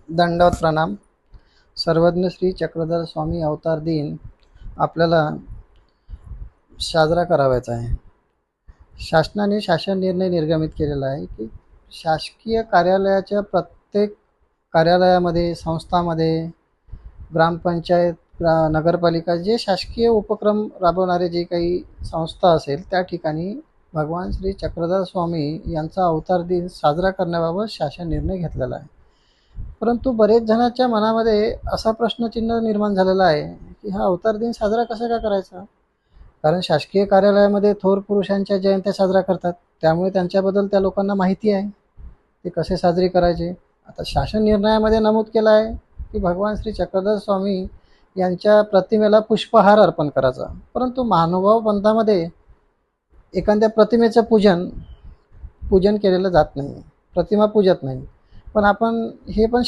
दंडवत प्रणाम. सर्वज्ञ श्री चक्रधर स्वामी अवतार दिन आपल्याला साजरा करावायचा आहे. शासनाने शासन निर्णय निर्गमित केलेला आहे की शासकीय कार्यालयाच्या प्रत्येक कार्यालयामध्ये, संस्थामध्ये, ग्रामपंचायत, नगरपालिका जे शासकीय उपक्रम राबवणारे जे काही संस्था असेल त्या ठिकाणी भगवान श्री चक्रधर स्वामी यांचा अवतार दिन साजरा करण्याबाबत शासन निर्णय घेतलेला आहे. परंतु बरेच जणांच्या मनामध्ये असा प्रश्नचिन्ह निर्माण झालेला आहे की हा अवतार दिन साजरा कसा का करायचा. कारण शासकीय कार्यालयामध्ये थोर पुरुषांच्या जयंत्या साजरा करतात, त्यामुळे त्यांच्याबद्दल त्या लोकांना माहिती आहे ते कसे साजरे करायचे. आता शासन निर्णयामध्ये नमूद केलं आहे की भगवान श्री चक्रधर स्वामी यांच्या प्रतिमेला पुष्पहार अर्पण करायचा. परंतु महानुभाव पंथामध्ये एखाद्या प्रतिमेचं पूजन केलेलं जात नाही, प्रतिमा पूजत नाही. पण आपण हे पण